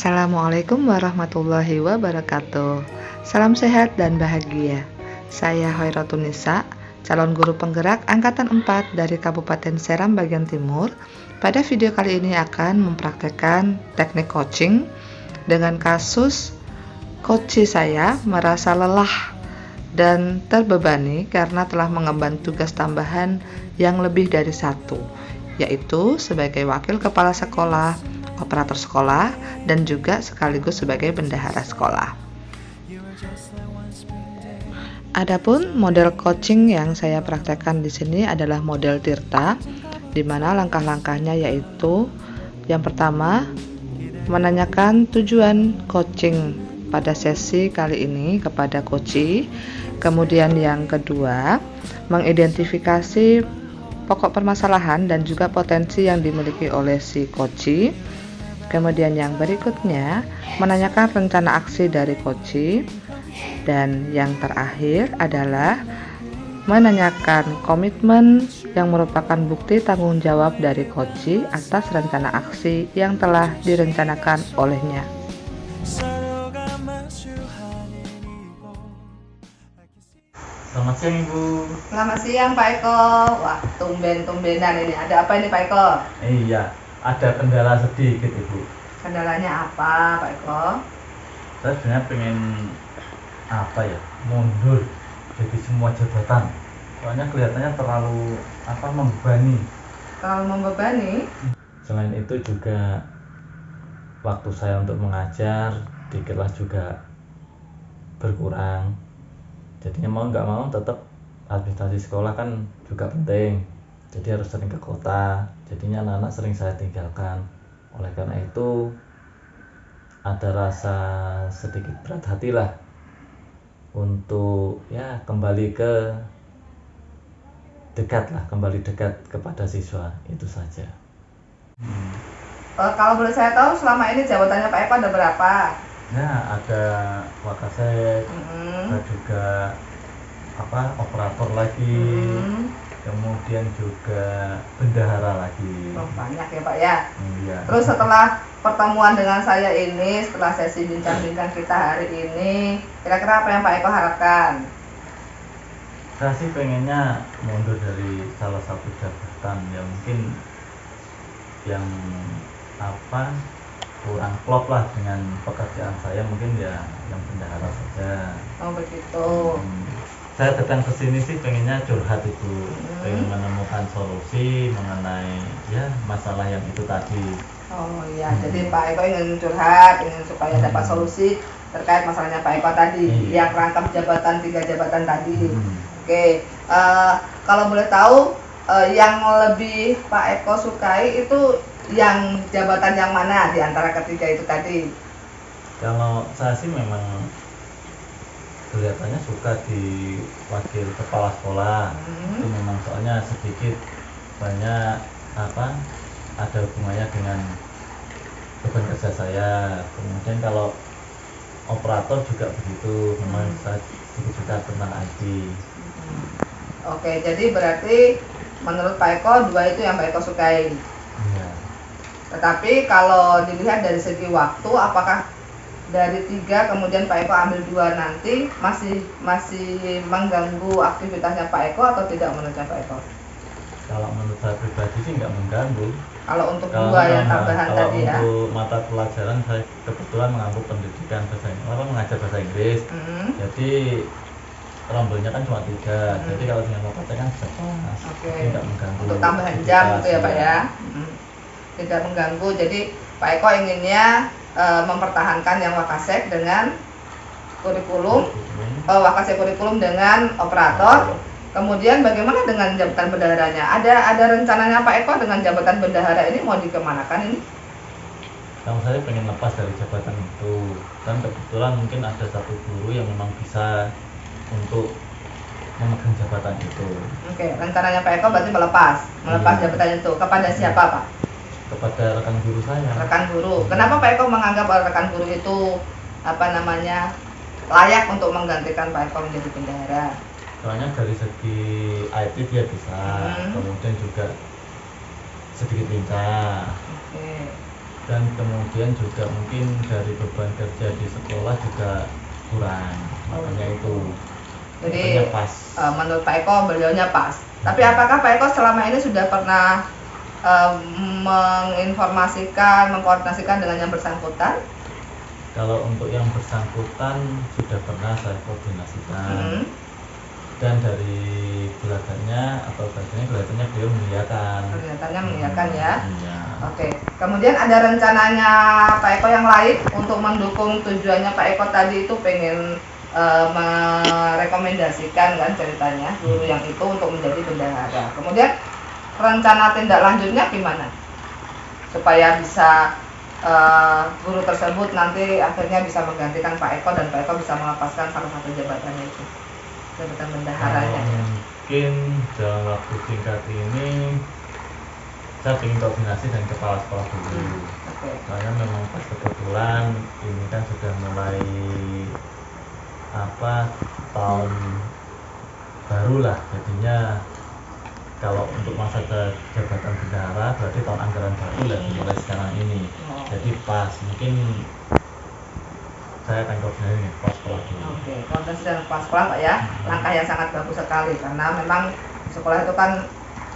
Assalamualaikum warahmatullahi wabarakatuh. Salam sehat dan bahagia. Saya Hoiratun Nisa, calon guru penggerak Angkatan 4 dari Kabupaten Seram bagian Timur. Pada video kali ini akan mempraktekkan teknik coaching dengan kasus coach saya merasa lelah dan terbebani karena telah mengemban tugas tambahan yang lebih dari satu, yaitu sebagai wakil kepala sekolah, operator sekolah, dan juga sekaligus sebagai bendahara sekolah. Adapun model coaching yang saya praktekkan di sini adalah model Tirta, di mana langkah-langkahnya yaitu yang pertama, menanyakan tujuan coaching pada sesi kali ini kepada coachee. Kemudian yang kedua, mengidentifikasi pokok permasalahan dan juga potensi yang dimiliki oleh si coachee. Kemudian yang berikutnya, menanyakan rencana aksi dari coachee. Dan yang terakhir adalah menanyakan komitmen yang merupakan bukti tanggung jawab dari coachee atas rencana aksi yang telah direncanakan olehnya. Selamat siang Ibu. Selamat siang Pak Eko. Wah, tumben-tumbenan ini. Ada apa ini Pak Eko? Iya, ada kendala sedikit Ibu. Kendalanya apa Pak Eko? Saya sebenarnya pengen mundur jadi semua jabatan. Soalnya kelihatannya terlalu membebani. Terlalu membebani? Selain itu juga waktu saya untuk mengajar di kelas juga berkurang. Jadinya mau nggak mau tetap administrasi sekolah kan juga penting. Jadi harus sering ke kota. Jadinya anak-anak sering saya tinggalkan. Oleh karena itu ada rasa sedikit berat hati lah untuk kembali dekat kepada siswa, itu saja. Kalau boleh saya tahu selama ini jabatannya Pak Eko ada berapa? Ya, ada wakasek, ada juga operator lagi, kemudian juga bendahara lagi. Oh, banyak ya Pak ya. Iya. Terus setelah pertemuan dengan saya ini, setelah sesi bincang-bincang kita hari ini, kira-kira apa yang Pak Eko harapkan? Saya sih pengennya mundur dari salah satu jabatan yang mungkin yang kurang klop lah dengan pekerjaan saya, mungkin ya yang bendahara saja. Oh begitu. Saya datang ke sini sih pengennya curhat itu, pengen menemukan solusi mengenai masalah yang itu tadi. Oh iya, jadi Pak Eko ingin curhat, ingin supaya dapat solusi terkait masalahnya Pak Eko tadi, yang rangkap jabatan 3 jabatan tadi. Oke, kalau boleh tahu yang lebih Pak Eko sukai itu yang jabatan yang mana di antara ketiga itu tadi? Kalau saya sih memang kelihatannya suka di wakil kepala sekolah. Itu memang soalnya sedikit banyak ada hubungannya dengan beban kerja saya. Kemudian kalau operator juga begitu, memang saya sedikit suka tentang IT. Oke, jadi berarti menurut Pak Eko 2 itu yang Pak Eko sukai. Iya. Tetapi kalau dilihat dari segi waktu, apakah dari 3 kemudian Pak Eko ambil 2 nanti masih mengganggu aktivitasnya Pak Eko atau tidak menurut Pak Eko? Kalau menurut saya pribadi sih nggak mengganggu. Kalau untuk 2 yang tambahan tadi ya. Kalau untuk mata pelajaran saya kebetulan mengambil pendidikan mengajar bahasa Inggris. Jadi rombelnya kan cuma 3. Jadi kalau dengan wakasek kan bisa pas. Jadi nggak mengganggu. Untuk tambahan jam gitu ya Pak ya. Tidak mengganggu. Jadi Pak Eko inginnya mempertahankan yang wakasek dengan kurikulum, wakasek kurikulum dengan operator. Kemudian bagaimana dengan jabatan bendaharanya? Ada rencananya Pak Eko dengan jabatan bendahara ini mau dikemanakan ini? Kalau saya pengen lepas dari jabatan itu, dan kebetulan mungkin ada satu guru yang memang bisa untuk memegang jabatan itu. Oke, rencananya Pak Eko berarti melepas jabatan itu kepada siapa Pak? Kepada rekan guru saya. Rekan guru. Kenapa Pak Eko menganggap rekan guru itu layak untuk menggantikan Pak Eko menjadi bendahara? Soalnya dari segi IT dia bisa, kemudian juga sedikit lincah. dan kemudian juga mungkin dari beban kerja di sekolah juga kurang, makanya itu Jadi makanya pas. menurut Pak Eko beliaunya pas. Tapi apakah Pak Eko selama ini sudah pernah menginformasikan, mengkoordinasikan dengan yang bersangkutan? Kalau untuk yang bersangkutan sudah pernah saya koordinasikan, dan dari gelagatnya atau kelihatannya beliau mengiyakan. Kelihatannya mengiyakan ya. Iya. Oke. Kemudian ada rencananya Pak Eko yang lain untuk mendukung tujuannya Pak Eko tadi itu pengen merekomendasikan kan ceritanya guru yang itu untuk menjadi bendahara. Kemudian rencana tindak lanjutnya gimana supaya bisa guru tersebut nanti akhirnya bisa menggantikan Pak Eko dan Pak Eko bisa melepaskan salah satu jabatannya itu, jabatan bendaharanya. Mungkin dalam waktu singkat ini saya ingin koordinasi dengan kepala sekolah dulu. Karena memang pas kebetulan ini kan sudah mulai tahun baru lah, jadinya kalau untuk masa jabatan bendahara berarti tahun anggaran baru lah mulai sekarang ini. Jadi pas mungkin saya akan koordinasi dengan kepala sekolah dulu. Oke, koordinasi dengan kepala sekolah Pak ya, langkah yang sangat bagus sekali karena memang sekolah itu kan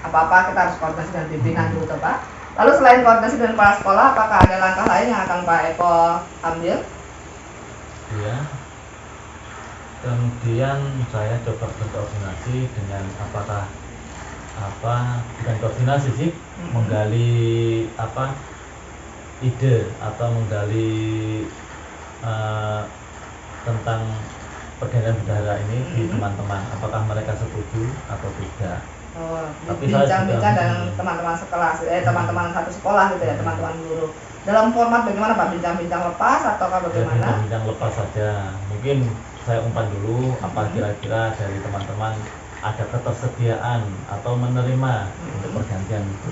apa-apa kita harus koordinasi dengan pimpinan dulu tuh Pak. Lalu selain koordinasi dengan kepala sekolah, apakah ada langkah lain yang akan Pak Eko ambil? Iya. Kemudian saya coba berkoordinasi dengan bukan koordinasi sih, menggali ide atau menggali tentang pergantian bendahara ini di teman-teman, apakah mereka setuju atau tidak. Tapi bincang-bincang dengan teman-teman sekelas, teman-teman satu sekolah gitu ya, teman-teman guru. Dalam format bagaimana Pak? Bincang-bincang lepas atau bagaimana? Bincang-bincang lepas saja. Mungkin saya umpan dulu apa kira-kira dari teman-teman ada ketersediaan atau menerima untuk pergantian itu.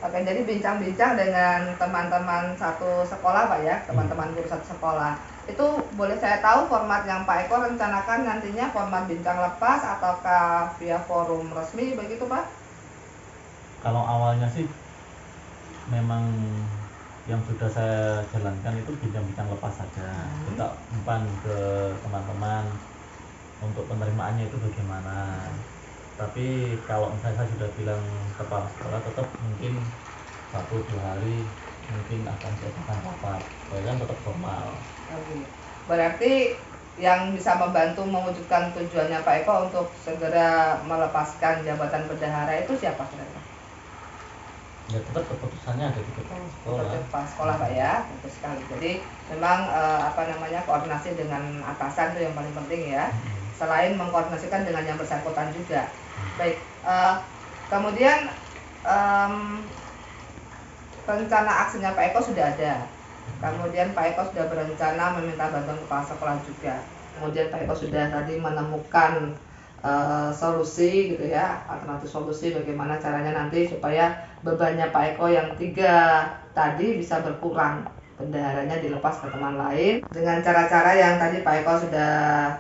Oke, jadi bincang-bincang dengan teman-teman satu sekolah Pak ya, teman-teman guru satu sekolah. Itu boleh saya tahu format yang Pak Eko rencanakan nantinya format bincang lepas ataukah via forum resmi begitu Pak? Kalau awalnya sih memang yang sudah saya jalankan itu bincang-bincang lepas saja. Kita umpan ke teman-teman untuk penerimaannya itu bagaimana. Tapi kalau misalnya saya sudah bilang kepala sekolah, tetap mungkin 1-2 hari mungkin akan diadakan rapat, kan tetap formal. Berarti yang bisa membantu mewujudkan tujuannya Pak Eko untuk segera melepaskan jabatan bendahara itu siapa kira-kira? Ya tetap keputusannya ada di kepala sekolah. Kepala sekolah Pak ya, betul sekali. Jadi memang koordinasi dengan atasan itu yang paling penting ya. Selain mengkoordinasikan dengan yang bersangkutan juga. Baik, kemudian rencana aksinya Pak Eko sudah ada. Kemudian Pak Eko sudah berencana meminta bantuan kepala sekolah juga. Kemudian Pak Eko sudah tadi menemukan solusi gitu ya, alternatif solusi bagaimana caranya nanti supaya bebannya Pak Eko yang 3 tadi bisa berkurang, bendaharanya dilepas ke teman lain dengan cara-cara yang tadi Pak Eko sudah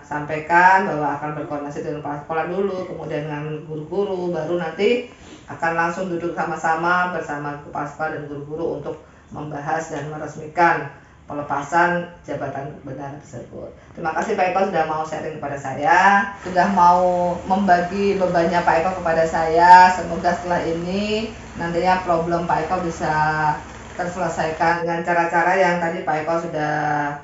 sampaikan bahwa akan berkoordinasi dengan kepala sekolah dulu, kemudian dengan guru-guru, baru nanti akan langsung duduk sama-sama bersama kepala sekolah dan guru-guru untuk membahas dan meresmikan pelepasan jabatan bendahara tersebut. Terima kasih Pak Eko sudah mau sharing kepada saya, sudah mau membagi bebannya Pak Eko kepada saya. Semoga setelah ini nantinya problem Pak Eko bisa terselesaikan dengan cara-cara yang tadi Pak Eko sudah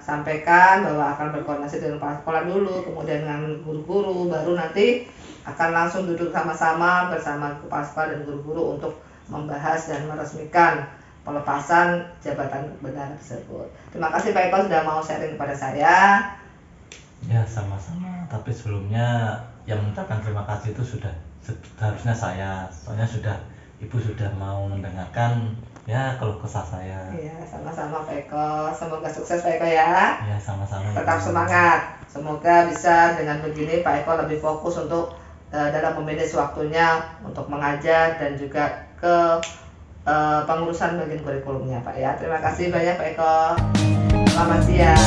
sampaikan bahwa akan berkoordinasi dengan kepala sekolah dulu, kemudian dengan guru-guru, baru nanti akan langsung duduk sama-sama bersama kepala sekolah dan guru-guru untuk membahas dan meresmikan pelepasan jabatan bendahara tersebut. Terima kasih Pak Eko sudah mau sharing kepada saya. Ya sama-sama. Tapi sebelumnya yang mengucapkan terima kasih itu sudah seharusnya saya. Soalnya Ibu sudah mau mendengarkan ya kalau kesah saya. Iya, sama-sama Pak Eko. Semoga sukses Pak Eko ya. Ya sama-sama. Tetap semangat. Semoga bisa dengan begini Pak Eko lebih fokus untuk dalam memanage waktunya untuk mengajar dan juga ke pengurusan bagian kurikulumnya Pak ya. Terima kasih banyak Pak Eko. Selamat siang.